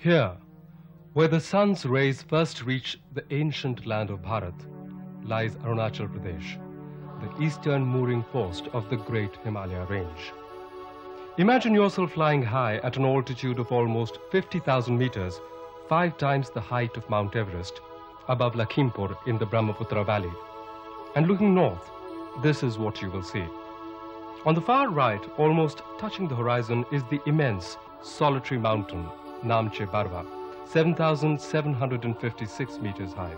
Here, where the sun's rays first reach the ancient land of Bharat, lies Arunachal Pradesh, the eastern mooring post of the Great Himalayan Range. Imagine yourself flying high at an altitude of almost 50,000 meters, 5 times the height of Mount Everest, above Lakhimpur in the Brahmaputra Valley. And looking north, this is what you will see. On the far right, almost touching the horizon, is the immense solitary mountain, Namcha Barwa, 7,756 meters high.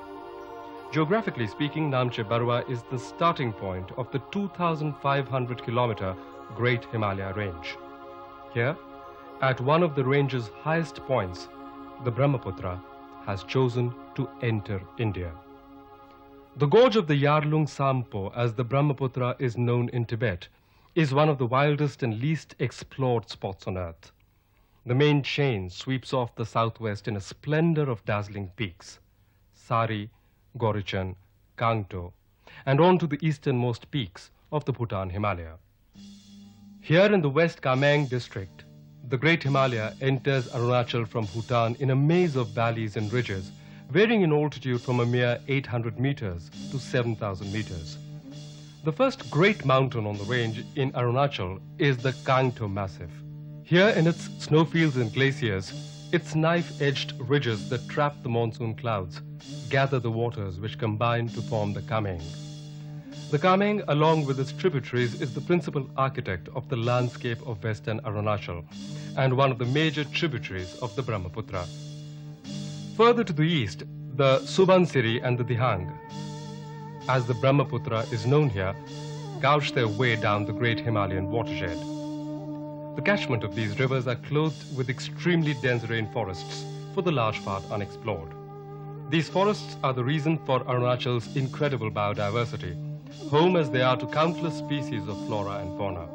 Geographically speaking, Namcha Barwa is the starting point of the 2,500-kilometer Great Himalayan Range. Here, at one of the range's highest points, the Brahmaputra has chosen to enter India. The gorge of the Yarlung Sampo, as the Brahmaputra is known in Tibet, is one of the wildest and least explored spots on earth. The main chain sweeps off the southwest in a splendor of dazzling peaks, Sari, Gorichan, Kangto, and on to the easternmost peaks of the Bhutan Himalaya. Here in the West Kameng district, the Great Himalaya enters Arunachal from Bhutan in a maze of valleys and ridges, varying in altitude from a mere 800 meters to 7,000 meters. The first great mountain on the range in Arunachal is the TheKangto Massif. Here in its snowfields and glaciers, its knife-edged ridges that trap the monsoon clouds gather the waters which combine to form the Kameng. The Kameng, along with its tributaries, is the principal architect of the landscape of western Arunachal and one of the major tributaries of the Brahmaputra. Further to the east, the Subansiri and the Dihang, as the Brahmaputra is known here, gouge their way down the Great Himalayan watershed. The catchment of these rivers are clothed with extremely dense rainforests, for the large part unexplored. These forests are the reason for Arunachal's incredible biodiversity, home as they are to countless species of flora and fauna.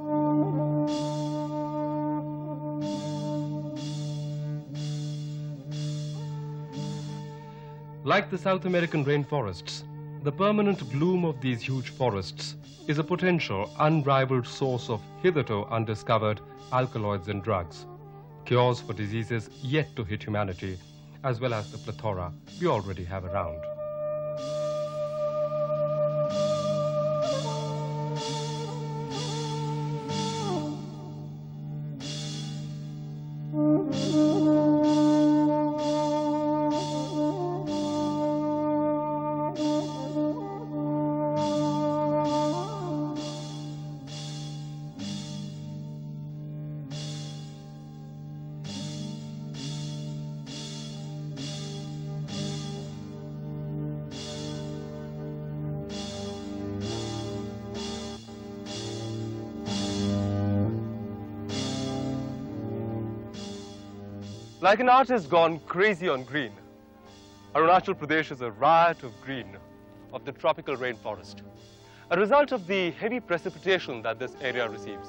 Like the South American rainforests, the permanent gloom of these huge forests is a potential, unrivaled source of hitherto undiscovered alkaloids and drugs, cures for diseases yet to hit humanity, as well as the plethora we already have around. Like an artist gone crazy on green, Arunachal Pradesh is a riot of green of the tropical rainforest, a result of the heavy precipitation that this area receives.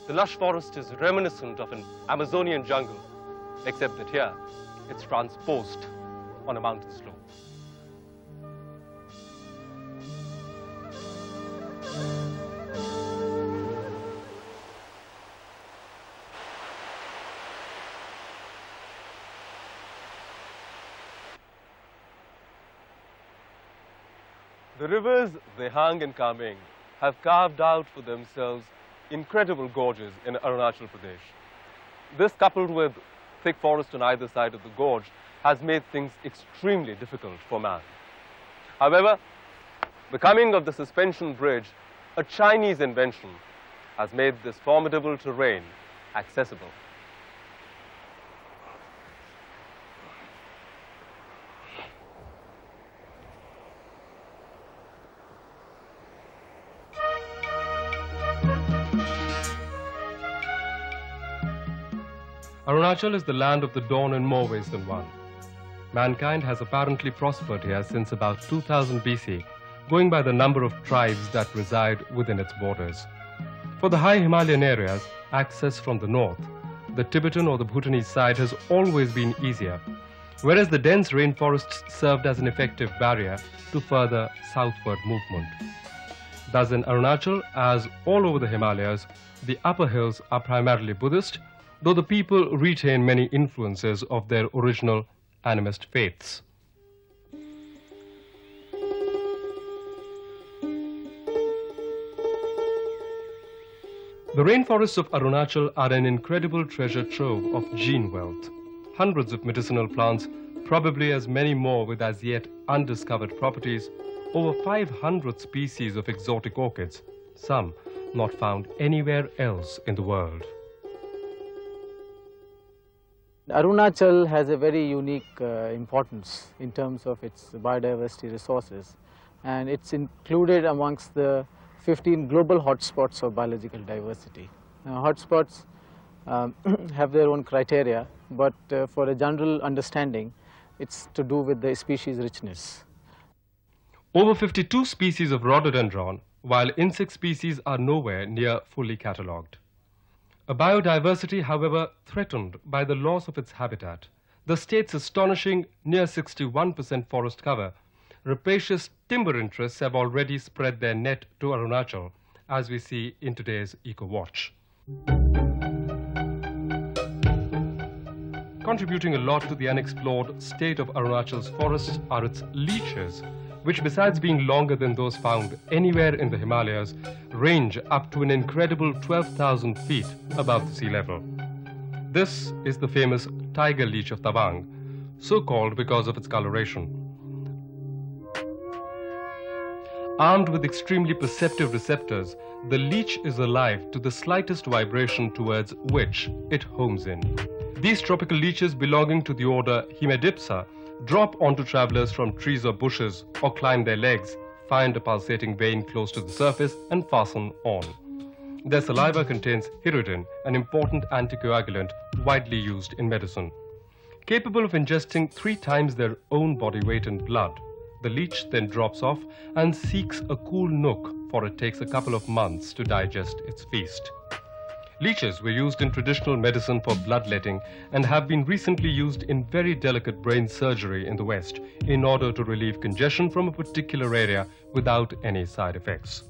The lush forest is reminiscent of an Amazonian jungle, except that here it's transposed on a mountain slope. The rivers Dihang and Kameng have carved out for themselves incredible gorges in Arunachal Pradesh. This, coupled with thick forest on either side of the gorge, has made things extremely difficult for man. However, the coming of the suspension bridge, a Chinese invention, has made this formidable terrain accessible. Arunachal is the land of the dawn in more ways than one. Mankind has apparently prospered here since about 2000 BC, going by the number of tribes that reside within its borders. For the high Himalayan areas, access from the north, the Tibetan or the Bhutanese side, has always been easier, whereas the dense rainforests served as an effective barrier to further southward movement. Thus in Arunachal, as all over the Himalayas, the upper hills are primarily Buddhist, though the people retain many influences of their original animist faiths. The rainforests of Arunachal are an incredible treasure trove of gene wealth. Hundreds of medicinal plants, probably as many more with as yet undiscovered properties, over 500 species of exotic orchids, some not found anywhere else in the world. Arunachal has a very unique importance in terms of its biodiversity resources, and it's included amongst the 15 global hotspots of biological diversity. Now, hotspots have their own criteria, but for a general understanding, it's to do with the species richness. Over 52 species of rhododendron, while insect species are nowhere near fully catalogued. A biodiversity, however, threatened by the loss of its habitat. The state's astonishing near 61% forest cover. Rapacious timber interests have already spread their net to Arunachal, as we see in today's Eco Watch. Contributing a lot to the unexplored state of Arunachal's forests are its leeches, which besides being longer than those found anywhere in the Himalayas, range up to an incredible 12,000 feet above the sea level. This is the famous tiger leech of Tawang, so called because of its coloration. Armed with extremely perceptive receptors, the leech is alive to the slightest vibration towards which it homes in. These tropical leeches belonging to the order Hemidipsa drop onto travelers from trees or bushes or climb their legs, find a pulsating vein close to the surface and fasten on. Their saliva contains hirudin, an important anticoagulant widely used in medicine. Capable of ingesting 3 times their own body weight in blood, the leech then drops off and seeks a cool nook, for it takes a couple of months to digest its feast. Leeches were used in traditional medicine for bloodletting and have been recently used in very delicate brain surgery in the West in order to relieve congestion from a particular area without any side effects.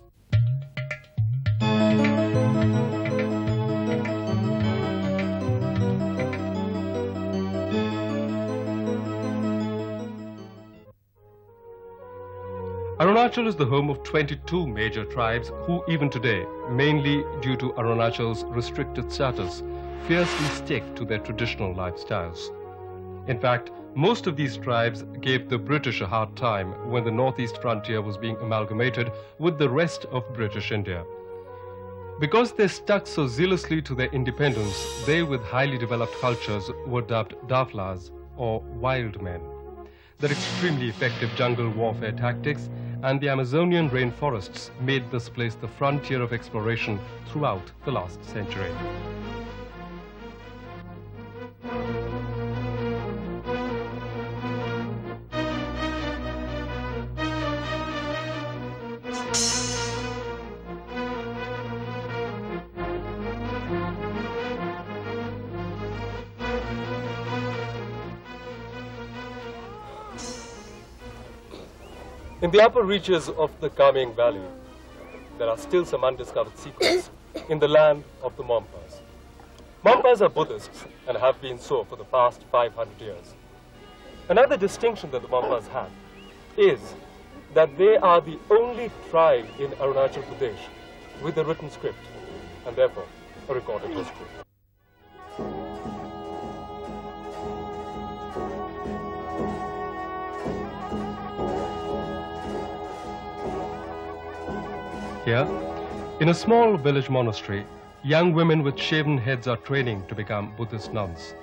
Arunachal is the home of 22 major tribes who even today, mainly due to Arunachal's restricted status, fiercely stick to their traditional lifestyles. In fact, most of these tribes gave the British a hard time when the northeast frontier was being amalgamated with the rest of British India. Because they stuck so zealously to their independence, they with highly developed cultures were dubbed Daflas or wild men. Their extremely effective jungle warfare tactics and the Amazonian rainforests made this place the frontier of exploration throughout the last century. In the upper reaches of the Kameng Valley, there are still some undiscovered secrets in the land of the Mompas. Mompas are Buddhists and have been so for the past 500 years. Another distinction that the Mompas have is that they are the only tribe in Arunachal Pradesh with a written script and therefore a recorded history. Here, in a small village monastery, young women with shaven heads are training to become Buddhist nuns.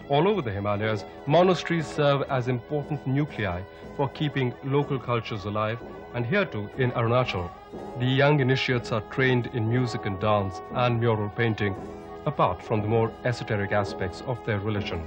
All over the Himalayas, monasteries serve as important nuclei for keeping local cultures alive, and here too, in Arunachal, the young initiates are trained in music and dance and mural painting, apart from the more esoteric aspects of their religion.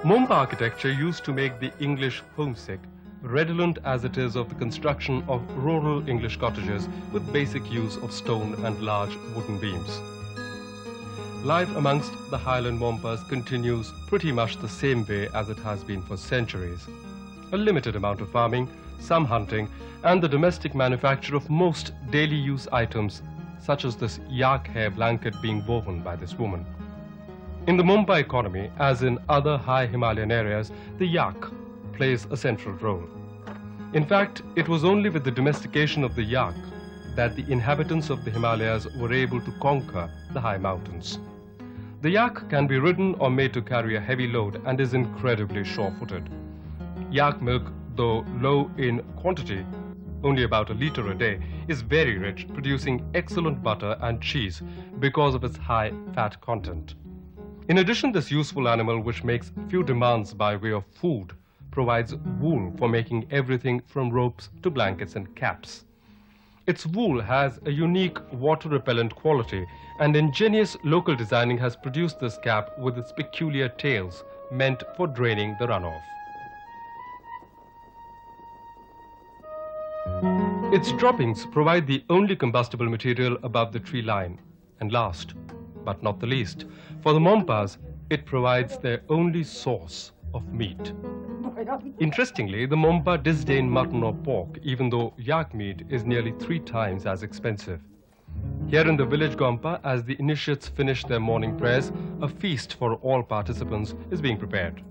Mompa architecture used to make the English homesick, redolent as it is of the construction of rural English cottages with basic use of stone and large wooden beams. Life amongst the highland Mompas continues pretty much the same way as it has been for centuries. A limited amount of farming, some hunting, and the domestic manufacture of most daily use items, such as this yak hair blanket being woven by this woman. In the Mompa economy, as in other high Himalayan areas, the yak plays a central role. In fact, it was only with the domestication of the yak that the inhabitants of the Himalayas were able to conquer the high mountains. The yak can be ridden or made to carry a heavy load and is incredibly sure-footed. Yak milk, though low in quantity, only about a liter a day, is very rich, producing excellent butter and cheese because of its high fat content. In addition, this useful animal, which makes few demands by way of food, provides wool for making everything from ropes to blankets and caps. Its wool has a unique water-repellent quality, and ingenious local designing has produced this cap with its peculiar tails meant for draining the runoff. Its droppings provide the only combustible material above the tree line. And last, but not the least, for the Mompas, it provides their only source of meat. Interestingly, the Mompa disdain mutton or pork, even though yak meat is nearly 3 times as expensive. Here in the village Gompa, as the initiates finish their morning prayers, a feast for all participants is being prepared.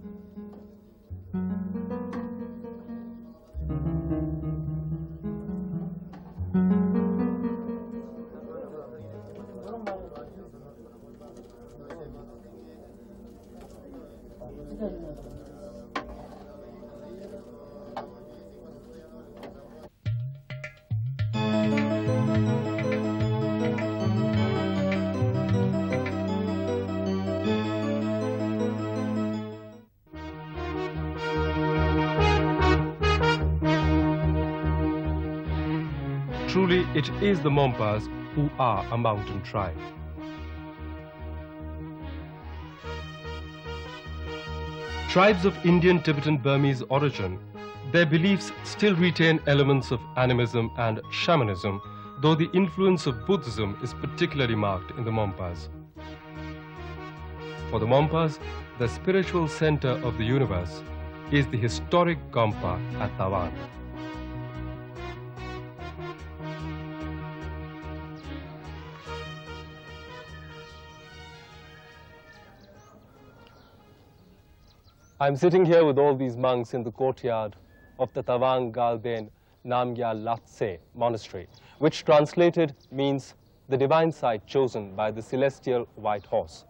Truly, it is the Mompas who are a mountain tribe. Tribes of Indian, Tibetan, Burmese origin, their beliefs still retain elements of animism and shamanism, though the influence of Buddhism is particularly marked in the Mompas. For the Mompas, the spiritual center of the universe is the historic Gompa at Tawang. I'm sitting here with all these monks in the courtyard of the Tawang Galben Namgya Latse monastery, which translated means the divine site chosen by the celestial white horse.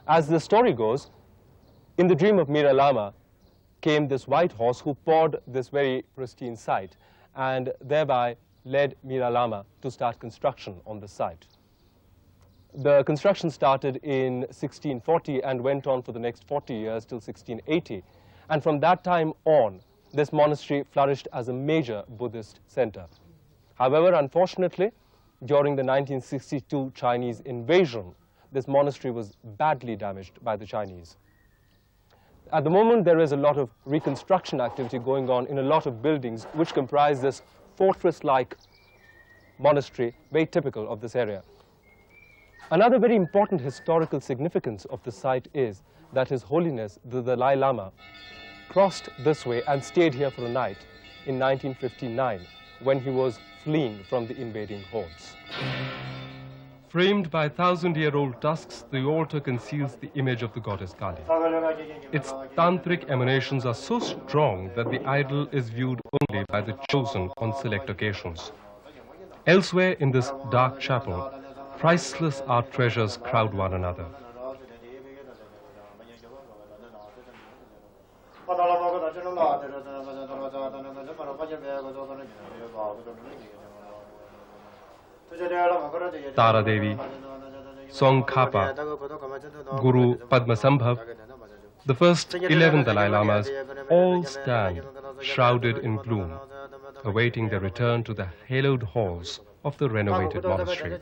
As the story goes, in the dream of Mira Lama came this white horse who pawed this very pristine site and thereby led Mira Lama to start construction on the site. The construction started in 1640 and went on for the next 40 years till 1680. And from that time on, this monastery flourished as a major Buddhist center. However, unfortunately, during the 1962 Chinese invasion, this monastery was badly damaged by the Chinese. At the moment, there is a lot of reconstruction activity going on in a lot of buildings which comprise this fortress-like monastery, very typical of this area. Another very important historical significance of the site is that His Holiness the Dalai Lama crossed this way and stayed here for a night in 1959 when he was fleeing from the invading hordes. Framed by 1,000-year-old tusks, the altar conceals the image of the goddess Kali. Its tantric emanations are so strong that the idol is viewed only by the chosen on select occasions. Elsewhere in this dark chapel, priceless art treasures crowd one another. Tara Devi, Song Khapa, Guru Padmasambhav, the first 11 Dalai Lamas all stand shrouded in gloom, awaiting their return to the hallowed halls of the renovated monastery.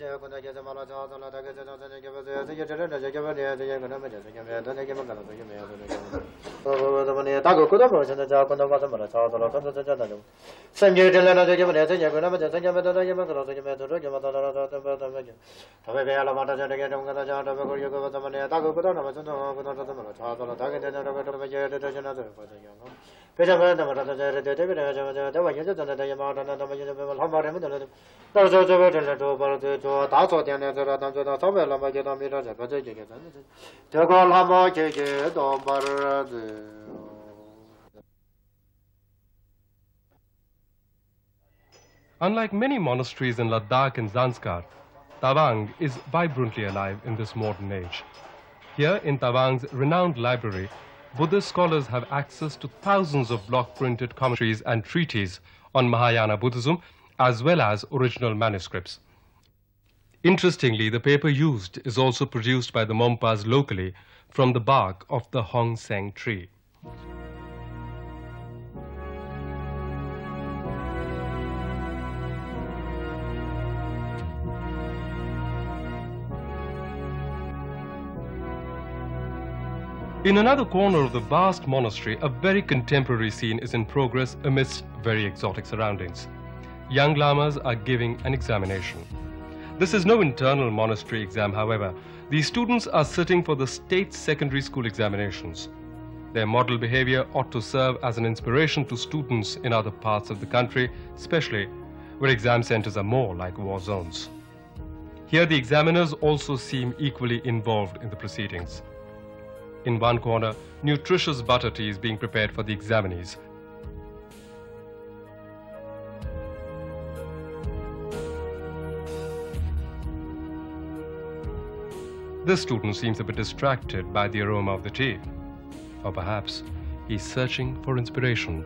Unlike many monasteries in Ladakh and Zanskar, Tawang is vibrantly alive in this modern age. Here in Tawang's renowned library, Buddhist scholars have access to thousands of block-printed commentaries and treatises on Mahayana Buddhism, as well as original manuscripts. Interestingly, the paper used is also produced by the Mompas locally from the bark of the Hong Seng tree. In another corner of the vast monastery, a very contemporary scene is in progress amidst very exotic surroundings. Young lamas are giving an examination. This is no internal monastery exam, however. These students are sitting for the state secondary school examinations. Their model behavior ought to serve as an inspiration to students in other parts of the country, especially where exam centers are more like war zones. Here the examiners also seem equally involved in the proceedings. In one corner, nutritious butter tea is being prepared for the examinees. This student seems a bit distracted by the aroma of the tea. Or perhaps he's searching for inspiration.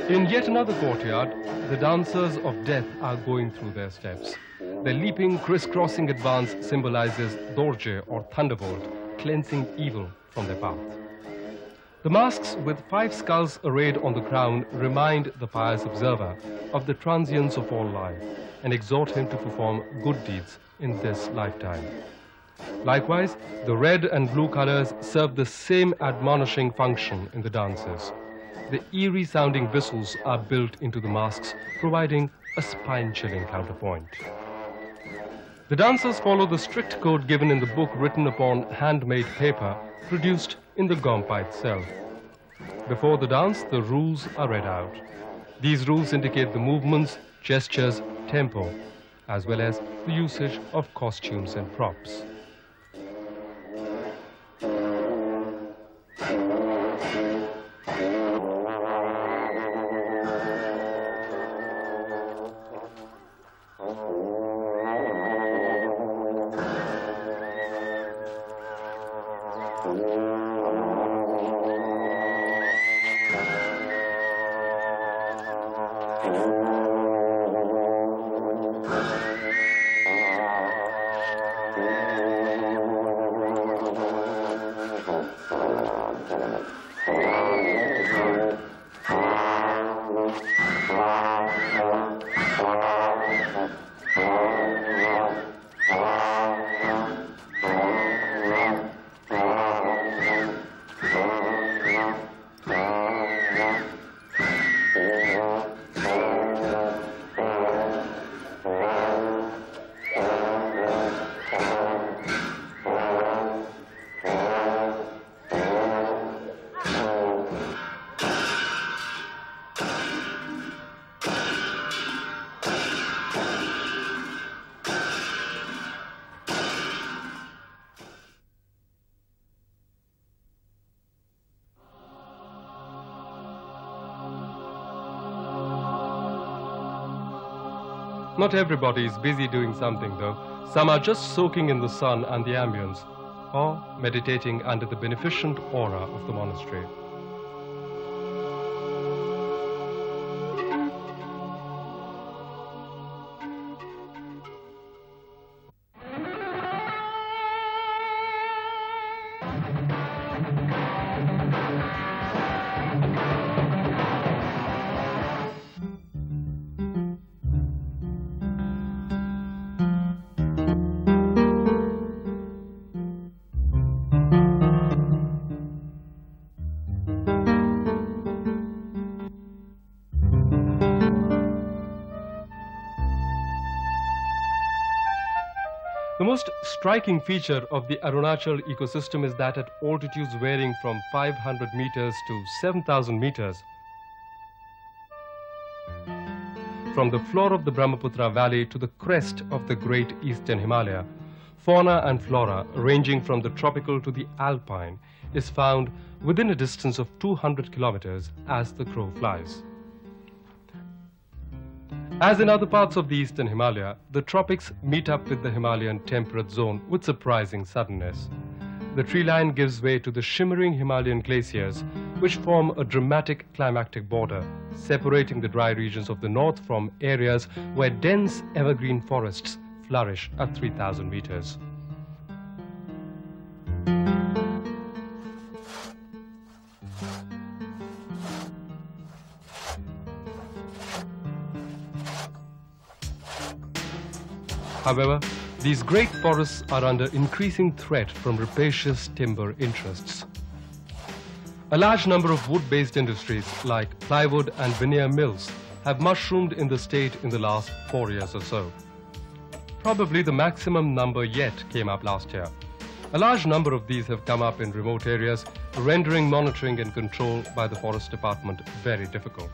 In yet another courtyard, the dancers of death are going through their steps. Their leaping, crisscrossing advance symbolizes Dorje or thunderbolt, cleansing evil from their path. The masks with 5 skulls arrayed on the crown remind the pious observer of the transience of all life and exhort him to perform good deeds in this lifetime. Likewise, the red and blue colors serve the same admonishing function in the dances. The eerie-sounding whistles are built into the masks, providing a spine-chilling counterpoint. The dancers follow the strict code given in the book written upon handmade paper, produced in the Gompa itself. Before the dance, the rules are read out. These rules indicate the movements, gestures, tempo, as well as the usage of costumes and props. Not everybody is busy doing something though. Some are just soaking in the sun and the ambience, or meditating under the beneficent aura of the monastery. The most striking feature of the Arunachal ecosystem is that at altitudes varying from 500 meters to 7,000 meters, from the floor of the Brahmaputra Valley to the crest of the Great Eastern Himalaya, fauna and flora ranging from the tropical to the alpine is found within a distance of 200 kilometers as the crow flies. As in other parts of the Eastern Himalaya, the tropics meet up with the Himalayan temperate zone with surprising suddenness. The tree line gives way to the shimmering Himalayan glaciers, which form a dramatic climactic border, separating the dry regions of the north from areas where dense evergreen forests flourish at 3,000 meters. However, these great forests are under increasing threat from rapacious timber interests. A large number of wood-based industries like plywood and veneer mills have mushroomed in the state in the last 4 years or so. Probably the maximum number yet came up last year. A large number of these have come up in remote areas, rendering monitoring and control by the Forest Department very difficult.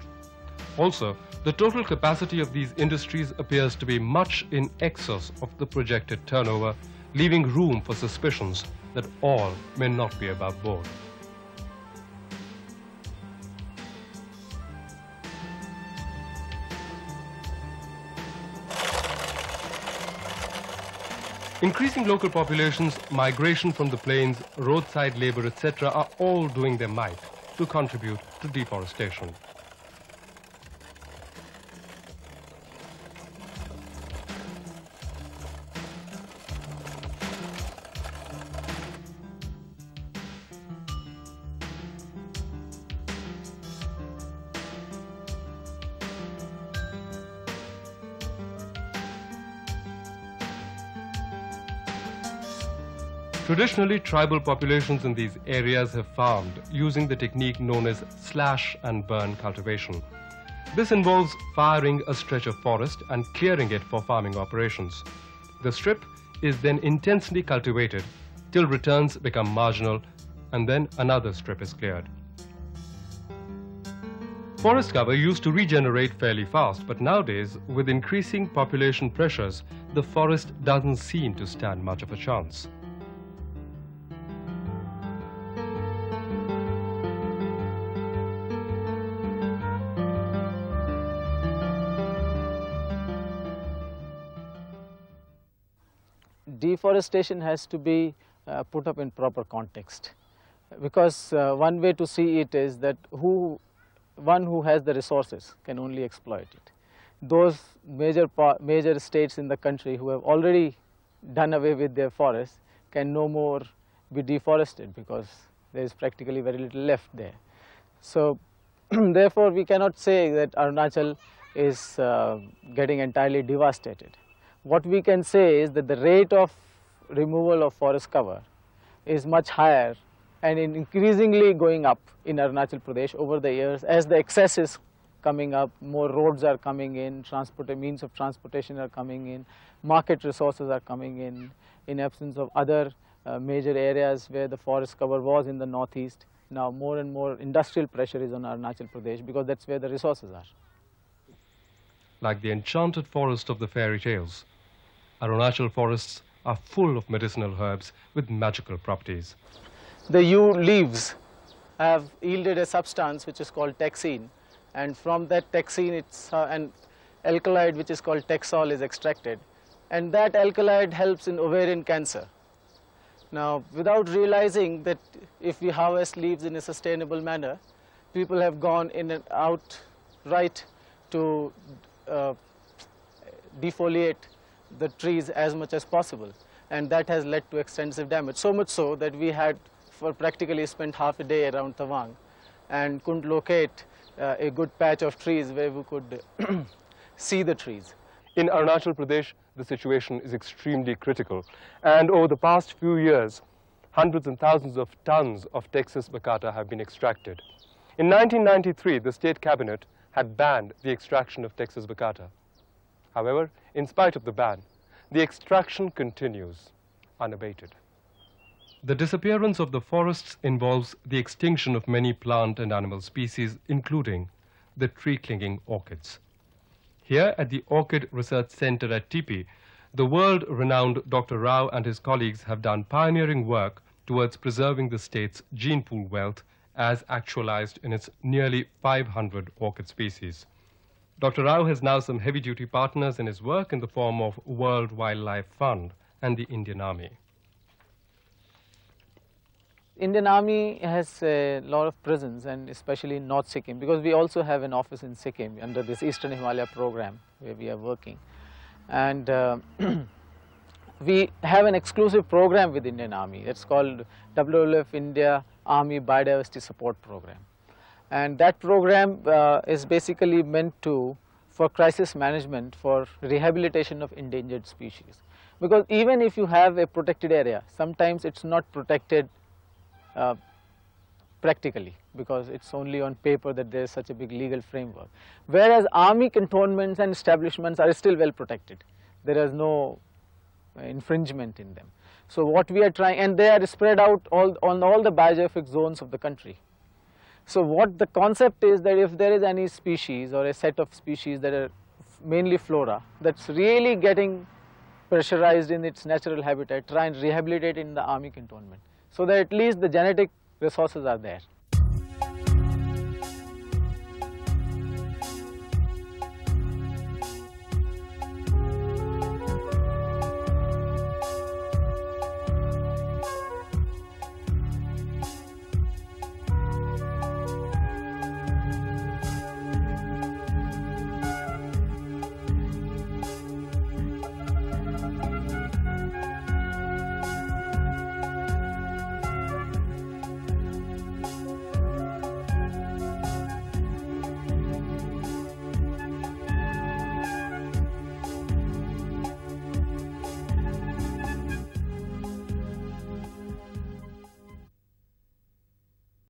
Also, the total capacity of these industries appears to be much in excess of the projected turnover, leaving room for suspicions that all may not be above board. Increasing local populations, migration from the plains, roadside labor, etc. are all doing their might to contribute to deforestation. Traditionally, tribal populations in these areas have farmed using the technique known as slash and burn cultivation. This involves firing a stretch of forest and clearing it for farming operations. The strip is then intensely cultivated till returns become marginal, and then another strip is cleared. Forest cover used to regenerate fairly fast, but nowadays, with increasing population pressures, the forest doesn't seem to stand much of a chance. Deforestation has to be put up in proper context, because one way to see it is that one who has the resources can only exploit it. Those major states in the country who have already done away with their forests can no more be deforested, because there is practically very little left there. So therefore we cannot say that Arunachal is getting entirely devastated. What we can say is that the rate of removal of forest cover is much higher and increasingly going up in Arunachal Pradesh over the years. As the excess is coming up, more roads are coming in, means of transportation are coming in, market resources are coming in absence of other major areas where the forest cover was in the northeast. Now more and more industrial pressure is on Arunachal Pradesh, because that's where the resources are. Like the enchanted forest of the fairy tales, Arunachal forests are full of medicinal herbs with magical properties. The yew leaves have yielded a substance which is called texine, and from that texine and alkaloid which is called Taxol is extracted, and that alkaloid helps in ovarian cancer. Now, without realizing that if we harvest leaves in a sustainable manner, people have gone in and out right to defoliate the trees as much as possible, and that has led to extensive damage. So much so that we had practically spent half a day around Tawang and couldn't locate a good patch of trees where we could see the trees. In Arunachal Pradesh, the situation is extremely critical, and over the past few years, hundreds and thousands of tons of Texas bacata have been extracted. In 1993, the state cabinet had banned the extraction of Texas bacata. However, in spite of the ban, the extraction continues unabated. The disappearance of the forests involves the extinction of many plant and animal species, including the tree-clinging orchids. Here at the Orchid Research Center at Tipi, the world-renowned Dr. Rao and his colleagues have done pioneering work towards preserving the state's gene pool wealth as actualized in its nearly 500 orchid species. Dr. Rao has now some heavy-duty partners in his work in the form of World Wildlife Fund and the Indian Army. Indian Army has a lot of presence, and especially in North Sikkim, because we also have an office in Sikkim under this Eastern Himalaya program where we are working. And we have an exclusive program with Indian Army. It's called WWF India Army Biodiversity Support Program. And that program is basically meant for crisis management, for rehabilitation of endangered species. Because even if you have a protected area, sometimes it's not protected practically, because it's only on paper that there is such a big legal framework. Whereas army cantonments and establishments are still well protected. There is no infringement in them. So what we are trying, and they are spread out on all the biogeographic zones of the country. So what the concept is that if there is any species or a set of species that are mainly flora that's really getting pressurized in its natural habitat, try and rehabilitate in the army cantonment, so that at least the genetic resources are there.